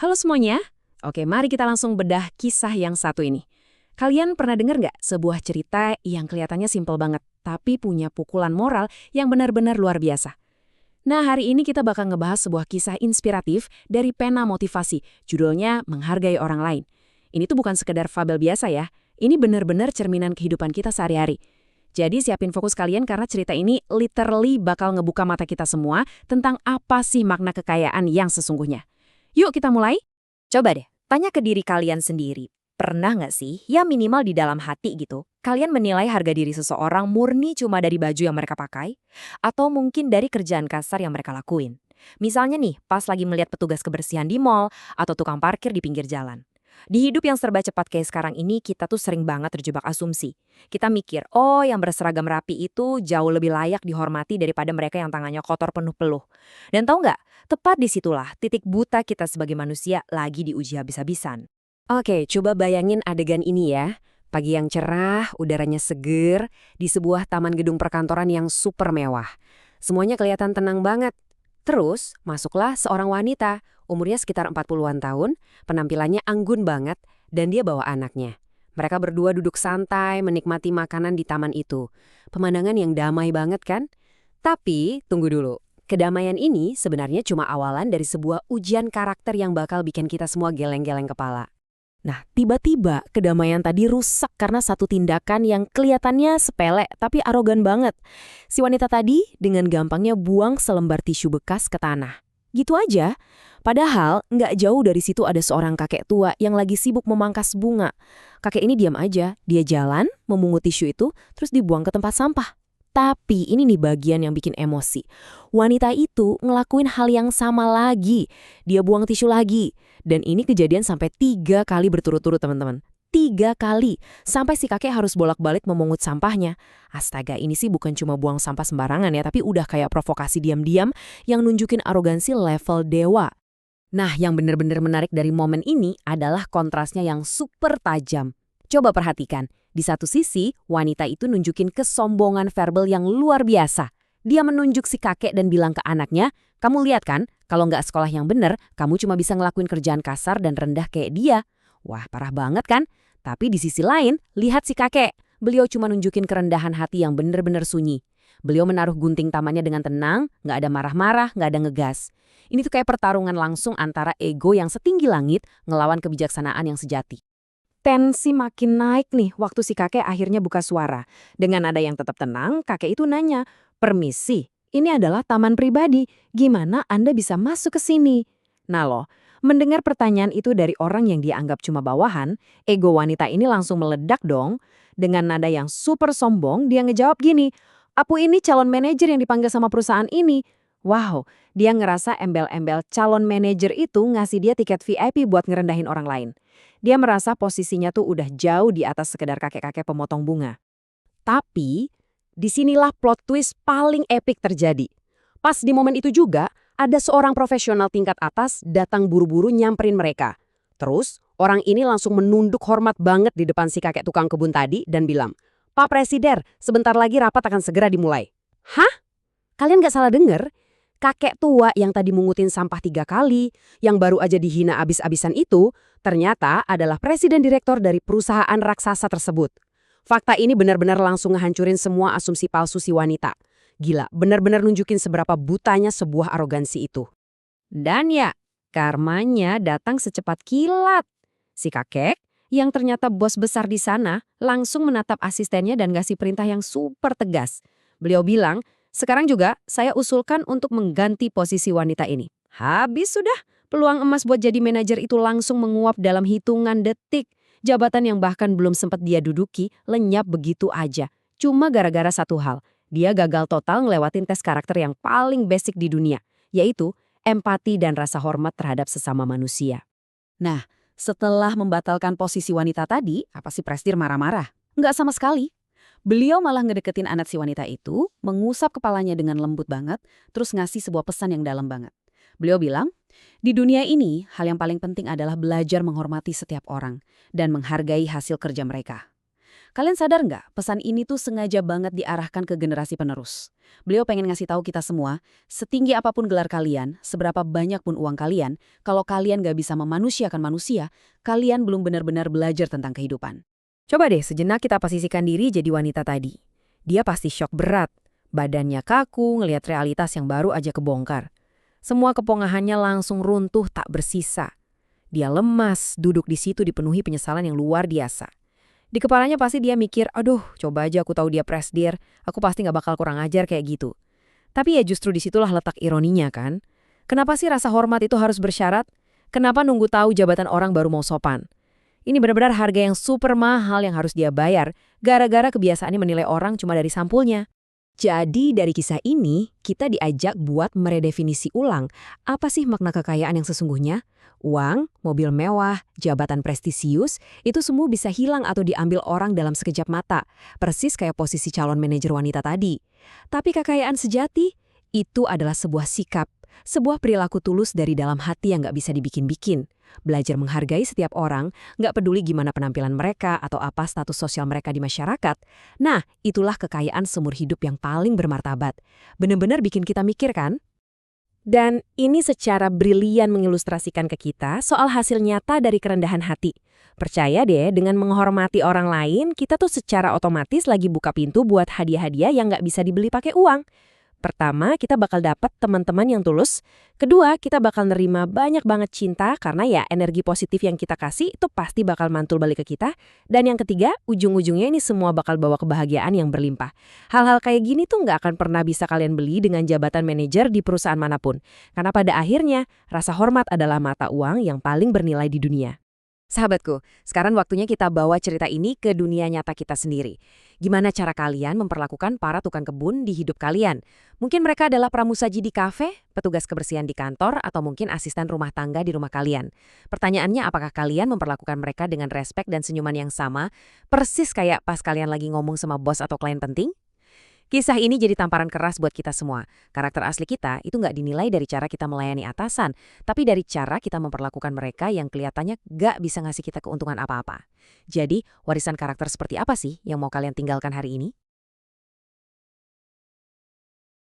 Halo semuanya. Oke, mari kita langsung bedah kisah yang satu ini. Kalian pernah dengar nggak sebuah cerita yang kelihatannya simpel banget, tapi punya pukulan moral yang benar-benar luar biasa? Nah, hari ini kita bakal ngebahas sebuah kisah inspiratif dari pena motivasi. Judulnya Menghargai Orang Lain. Ini tuh bukan sekedar fabel biasa ya. Ini benar-benar cerminan kehidupan kita sehari-hari. Jadi siapin fokus kalian karena cerita ini literally bakal ngebuka mata kita semua tentang apa sih makna kekayaan yang sesungguhnya. Yuk kita mulai. Coba deh, tanya ke diri kalian sendiri. Pernah nggak sih, ya minimal di dalam hati gitu, kalian menilai harga diri seseorang murni cuma dari baju yang mereka pakai? Atau mungkin dari kerjaan kasar yang mereka lakuin? Misalnya nih, pas lagi melihat petugas kebersihan di mall atau tukang parkir di pinggir jalan. Di hidup yang serba cepat kayak sekarang ini, kita tuh sering banget terjebak asumsi. Kita mikir, oh yang berseragam rapi itu jauh lebih layak dihormati daripada mereka yang tangannya kotor penuh peluh. Dan tahu nggak, tepat disitulah titik buta kita sebagai manusia lagi diuji habis-habisan. Oke, coba bayangin adegan ini ya. Pagi yang cerah, udaranya seger, di sebuah taman gedung perkantoran yang super mewah. Semuanya kelihatan tenang banget. Terus, masuklah seorang wanita, umurnya sekitar 40-an tahun, penampilannya anggun banget, dan dia bawa anaknya. Mereka berdua duduk santai menikmati makanan di taman itu. Pemandangan yang damai banget kan? Tapi, tunggu dulu. Kedamaian ini sebenarnya cuma awalan dari sebuah ujian karakter yang bakal bikin kita semua geleng-geleng kepala. Nah, tiba-tiba kedamaian tadi rusak karena satu tindakan yang kelihatannya sepele tapi arogan banget. Si wanita tadi dengan gampangnya buang selembar tisu bekas ke tanah. Gitu aja. Padahal nggak jauh dari situ ada seorang kakek tua yang lagi sibuk memangkas bunga. Kakek ini diam aja, dia jalan, memungut tisu itu, terus dibuang ke tempat sampah. Tapi ini nih bagian yang bikin emosi. Wanita itu ngelakuin hal yang sama lagi. Dia buang tisu lagi. Dan ini kejadian sampai 3 kali berturut-turut teman-teman. 3 kali. Sampai si kakek harus bolak-balik memungut sampahnya. Astaga, ini sih bukan cuma buang sampah sembarangan ya, tapi udah kayak provokasi diam-diam yang nunjukin arogansi level dewa. Nah, yang benar-benar menarik dari momen ini adalah kontrasnya yang super tajam. Coba perhatikan. Di satu sisi, wanita itu nunjukin kesombongan verbal yang luar biasa. Dia menunjuk si kakek dan bilang ke anaknya, kamu lihat kan, kalau nggak sekolah yang bener, kamu cuma bisa ngelakuin kerjaan kasar dan rendah kayak dia. Wah, parah banget kan? Tapi di sisi lain, lihat si kakek. Beliau cuma nunjukin kerendahan hati yang bener-bener sunyi. Beliau menaruh gunting tamannya dengan tenang, nggak ada marah-marah, nggak ada ngegas. Ini tuh kayak pertarungan langsung antara ego yang setinggi langit ngelawan kebijaksanaan yang sejati. Tensi makin naik nih waktu si kakek akhirnya buka suara. Dengan nada yang tetap tenang, kakek itu nanya, permisi, ini adalah taman pribadi, gimana Anda bisa masuk ke sini? Nah loh, mendengar pertanyaan itu dari orang yang dianggap cuma bawahan, ego wanita ini langsung meledak dong. Dengan nada yang super sombong, dia ngejawab gini, Apu ini calon manajer yang dipanggil sama perusahaan ini. Wow, dia ngerasa embel-embel calon manajer itu ngasih dia tiket VIP buat ngerendahin orang lain. Dia merasa posisinya tuh udah jauh di atas sekedar kakek-kakek pemotong bunga. Tapi, disinilah plot twist paling epik terjadi. Pas di momen itu juga, ada seorang profesional tingkat atas datang buru-buru nyamperin mereka. Terus, orang ini langsung menunduk hormat banget di depan si kakek tukang kebun tadi dan bilang, Pak Presiden, sebentar lagi rapat akan segera dimulai. Hah? Kalian gak salah denger? Kakek tua yang tadi mungutin sampah 3 kali, yang baru aja dihina abis-abisan itu, ternyata adalah presiden direktur dari perusahaan raksasa tersebut. Fakta ini benar-benar langsung ngehancurin semua asumsi palsu si wanita. Gila, benar-benar nunjukin seberapa butanya sebuah arogansi itu. Dan ya, karmanya datang secepat kilat. Si kakek, yang ternyata bos besar di sana, langsung menatap asistennya dan ngasih perintah yang super tegas. Beliau bilang, sekarang juga saya usulkan untuk mengganti posisi wanita ini. Habis sudah, peluang emas buat jadi manajer itu langsung menguap dalam hitungan detik. Jabatan yang bahkan belum sempat dia duduki lenyap begitu aja. Cuma gara-gara satu hal, dia gagal total ngelewatin tes karakter yang paling basic di dunia, yaitu empati dan rasa hormat terhadap sesama manusia. Nah, setelah membatalkan posisi wanita tadi, apa sih Prestir marah-marah? Nggak sama sekali. Beliau malah ngedeketin anak si wanita itu, mengusap kepalanya dengan lembut banget, terus ngasih sebuah pesan yang dalam banget. Beliau bilang, di dunia ini hal yang paling penting adalah belajar menghormati setiap orang dan menghargai hasil kerja mereka. Kalian sadar nggak, pesan ini tuh sengaja banget diarahkan ke generasi penerus. Beliau pengen ngasih tahu kita semua, setinggi apapun gelar kalian, seberapa banyak pun uang kalian, kalau kalian nggak bisa memanusiakan manusia, kalian belum benar-benar belajar tentang kehidupan. Coba deh sejenak kita posisikan diri jadi wanita tadi. Dia pasti syok berat. Badannya kaku ngelihat realitas yang baru aja kebongkar. Semua kepongahannya langsung runtuh tak bersisa. Dia lemas, duduk di situ dipenuhi penyesalan yang luar biasa. Di kepalanya pasti dia mikir, aduh coba aja aku tahu dia presdir, aku pasti nggak bakal kurang ajar kayak gitu. Tapi ya justru disitulah letak ironinya kan. Kenapa sih rasa hormat itu harus bersyarat? Kenapa nunggu tahu jabatan orang baru mau sopan? Ini benar-benar harga yang super mahal yang harus dia bayar, gara-gara kebiasaannya menilai orang cuma dari sampulnya. Jadi dari kisah ini, kita diajak buat meredefinisi ulang apa sih makna kekayaan yang sesungguhnya? Uang, mobil mewah, jabatan prestisius, itu semua bisa hilang atau diambil orang dalam sekejap mata, persis kayak posisi calon manajer wanita tadi. Tapi kekayaan sejati, itu adalah sebuah sikap, sebuah perilaku tulus dari dalam hati yang nggak bisa dibikin-bikin. Belajar menghargai setiap orang, nggak peduli gimana penampilan mereka atau apa status sosial mereka di masyarakat. Nah, itulah kekayaan seumur hidup yang paling bermartabat. Bener-bener bikin kita mikir kan? Dan ini secara brilian mengilustrasikan ke kita soal hasil nyata dari kerendahan hati. Percaya deh, dengan menghormati orang lain, kita tuh secara otomatis lagi buka pintu buat hadiah-hadiah yang nggak bisa dibeli pakai uang. Pertama, kita bakal dapat teman-teman yang tulus. Kedua, kita bakal nerima banyak banget cinta karena ya energi positif yang kita kasih itu pasti bakal mantul balik ke kita. Dan yang ketiga, ujung-ujungnya ini semua bakal bawa kebahagiaan yang berlimpah. Hal-hal kayak gini tuh nggak akan pernah bisa kalian beli dengan jabatan manajer di perusahaan manapun. Karena pada akhirnya, rasa hormat adalah mata uang yang paling bernilai di dunia. Sahabatku, sekarang waktunya kita bawa cerita ini ke dunia nyata kita sendiri. Gimana cara kalian memperlakukan para tukang kebun di hidup kalian? Mungkin mereka adalah pramusaji di kafe, petugas kebersihan di kantor, atau mungkin asisten rumah tangga di rumah kalian. Pertanyaannya, apakah kalian memperlakukan mereka dengan respek dan senyuman yang sama, persis kayak pas kalian lagi ngomong sama bos atau klien penting? Kisah ini jadi tamparan keras buat kita semua. Karakter asli kita itu nggak dinilai dari cara kita melayani atasan, tapi dari cara kita memperlakukan mereka yang kelihatannya nggak bisa ngasih kita keuntungan apa-apa. Jadi, warisan karakter seperti apa sih yang mau kalian tinggalkan hari ini?